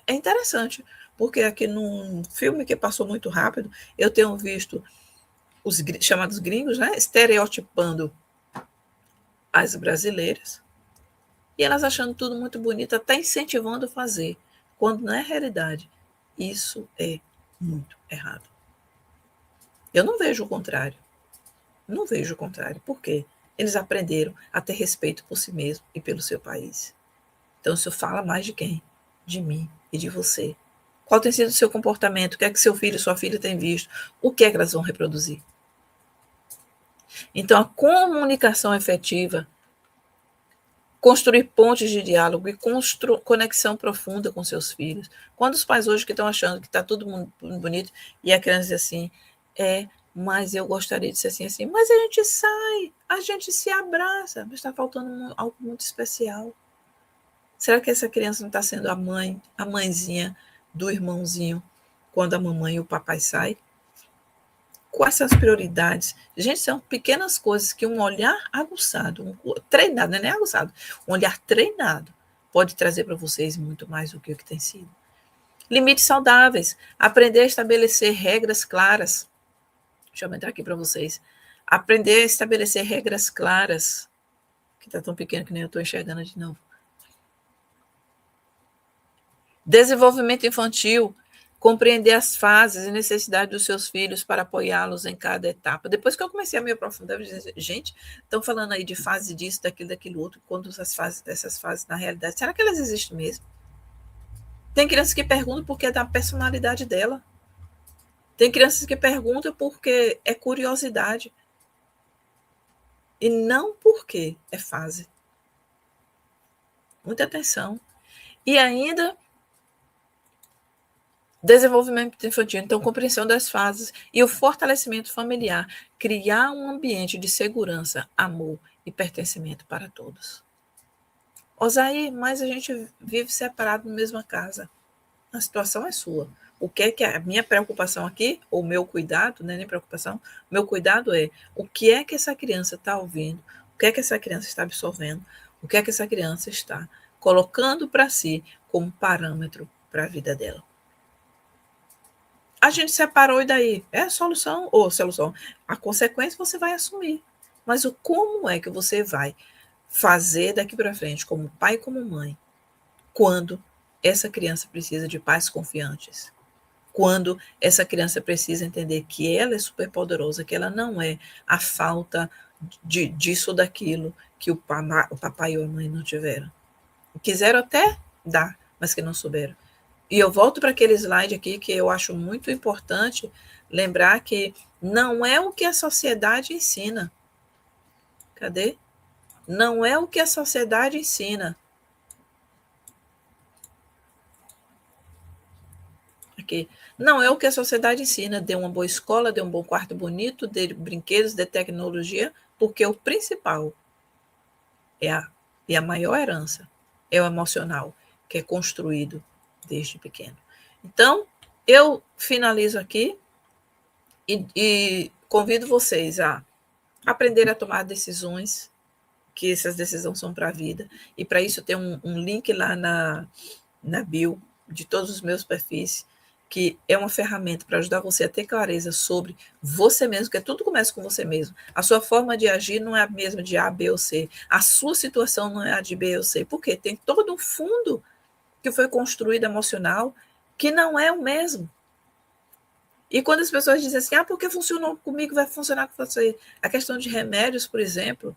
interessante, porque aqui num filme que passou muito rápido, eu tenho visto os chamados gringos, né, estereotipando as brasileiras, e elas achando tudo muito bonito, até incentivando a fazer, quando não é realidade. Isso é muito errado. Eu não vejo o contrário. Não vejo o contrário. Por quê? Eles aprenderam a ter respeito por si mesmo e pelo seu país. Então, isso fala mais de quem? De mim e de você. Qual tem sido o seu comportamento? O que é que seu filho e sua filha têm visto? O que é que elas vão reproduzir? Então, a comunicação efetiva, construir pontes de diálogo e conexão profunda com seus filhos. Quando os pais hoje que estão achando que está tudo muito bonito e a criança diz assim, mas eu gostaria de ser assim, assim. Mas a gente sai, a gente se abraça, mas está faltando algo muito especial. Será que essa criança não está sendo a mãezinha do irmãozinho, quando a mamãe e o papai saem? Quais são as prioridades? Gente, são pequenas coisas que um olhar aguçado, treinado, não é nem aguçado, um olhar treinado pode trazer para vocês muito mais do que o que tem sido. Limites saudáveis, aprender a estabelecer regras claras. Deixa eu entrar aqui para vocês. Aprender a estabelecer regras claras, que está tão pequeno que nem eu estou enxergando de novo. Desenvolvimento infantil, compreender as fases e necessidades dos seus filhos para apoiá-los em cada etapa. Depois que eu comecei a me aprofundar, eu disse, gente, estão falando aí de fase disso, daquilo outro, quando essas fases na realidade, será que elas existem mesmo? Tem crianças que perguntam porque é da personalidade dela. Tem crianças que perguntam porque é curiosidade. E não porque é fase. Muita atenção. E ainda desenvolvimento infantil, então compreensão das fases e o fortalecimento familiar, criar um ambiente de segurança, amor e pertencimento para todos. Osaí, mas a gente vive separado na mesma casa. A situação é sua. O que é a minha preocupação aqui, ou meu cuidado, não é nem preocupação, meu cuidado é o que é que essa criança está ouvindo, o que é que essa criança está absorvendo, o que é que essa criança está colocando para si como parâmetro para a vida dela. A gente separou e daí? É a solução ou solução? A consequência você vai assumir. Mas o como é que você vai fazer daqui para frente, como pai e como mãe, quando essa criança precisa de pais confiantes? Quando essa criança precisa entender que ela é superpoderosa, que ela não é a falta disso ou daquilo que o papai ou a mãe não tiveram. Quiseram até dar, mas que não souberam. E eu volto para aquele slide aqui que eu acho muito importante lembrar que não é o que a sociedade ensina. Cadê? Não é o que a sociedade ensina. Aqui. Não é o que a sociedade ensina. Dê uma boa escola, dê um bom quarto bonito, dê brinquedos, dê tecnologia, porque o principal e a maior herança é o emocional, que é construído desde pequeno. Então, eu finalizo aqui e convido vocês a aprender a tomar decisões, que essas decisões são para a vida, e para isso tem um link lá na bio de todos os meus perfis, que é uma ferramenta para ajudar você a ter clareza sobre você mesmo, que tudo começa com você mesmo. A sua forma de agir não é a mesma de A, B ou C. A sua situação não é a de B ou C. Por quê? Tem todo um fundo que foi construído emocional que não é o mesmo. E quando as pessoas dizem assim, porque funcionou comigo, vai funcionar com você. A questão de remédios, por exemplo,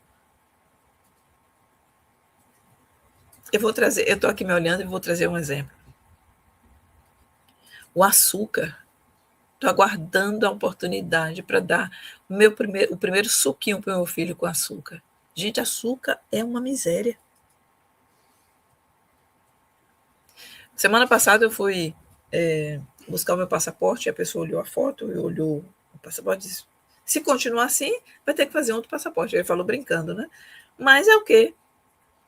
eu estou aqui me olhando e vou trazer um exemplo. O açúcar. Estou aguardando a oportunidade para dar o primeiro suquinho para o meu filho com açúcar. Gente, açúcar é uma miséria. Semana passada eu fui buscar o meu passaporte, e a pessoa olhou a foto e olhou o passaporte e disse, se continuar assim, vai ter que fazer outro passaporte. Ele falou brincando, né? Mas é o quê?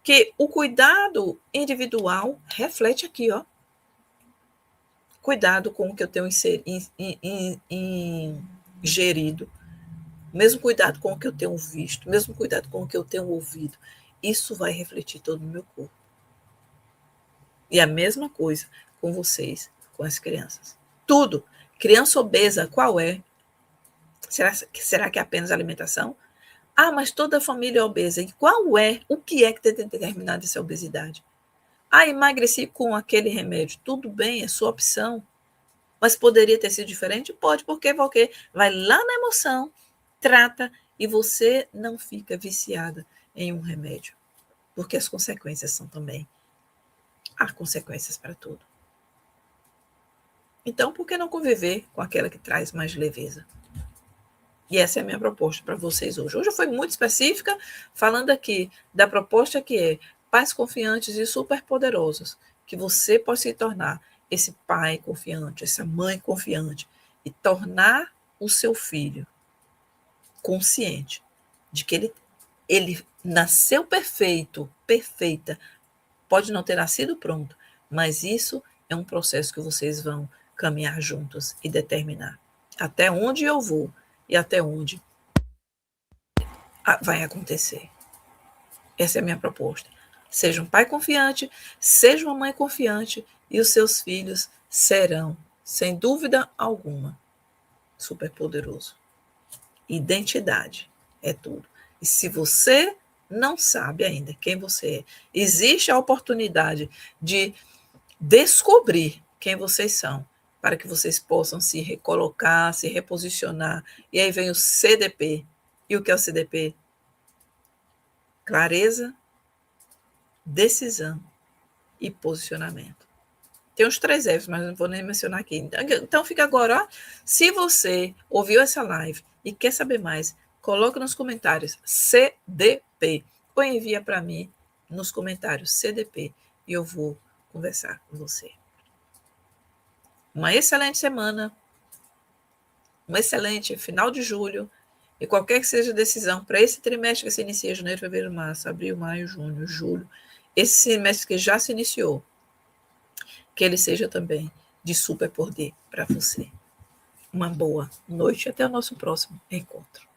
que o cuidado individual reflete aqui, ó. Cuidado com o que eu tenho ingerido, mesmo cuidado com o que eu tenho visto, mesmo cuidado com o que eu tenho ouvido. Isso vai refletir todo no meu corpo. E a mesma coisa com vocês, com as crianças. Tudo. Criança obesa, qual é? Será que é apenas alimentação? Ah, mas toda a família é obesa. E qual é? O que é que tem determinado essa obesidade? Ah, emagreci com aquele remédio. Tudo bem, é sua opção. Mas poderia ter sido diferente? Pode, porque vai lá na emoção, trata e você não fica viciada em um remédio. Porque as consequências são também. Há consequências para tudo. Então, por que não conviver com aquela que traz mais leveza? E essa é a minha proposta para vocês hoje. Hoje foi muito específica, falando aqui da proposta que é pais confiantes e superpoderosos, que você pode se tornar esse pai confiante, essa mãe confiante, e tornar o seu filho consciente de que ele nasceu perfeito, perfeita, pode não ter nascido pronto, mas isso é um processo que vocês vão caminhar juntos e determinar até onde eu vou e até onde vai acontecer. Essa é a minha proposta. Seja um pai confiante, seja uma mãe confiante, e os seus filhos serão, sem dúvida alguma, superpoderosos. Identidade é tudo. E se você não sabe ainda quem você é, existe a oportunidade de descobrir quem vocês são, para que vocês possam se recolocar, se reposicionar. E aí vem o CDP. E o que é o CDP? Clareza, decisão e posicionamento. Tem uns 3 Fs, mas não vou nem mencionar aqui. Então fica agora, ó. Se você ouviu essa live e quer saber mais, coloque nos comentários CDP ou envia para mim nos comentários CDP e eu vou conversar com você. Uma excelente semana, um excelente final de julho, e qualquer que seja a decisão para esse trimestre que se inicia, janeiro, fevereiro, março, abril, maio, junho, julho, esse semestre que já se iniciou, que ele seja também de superpoder para você. Uma boa noite e até o nosso próximo encontro.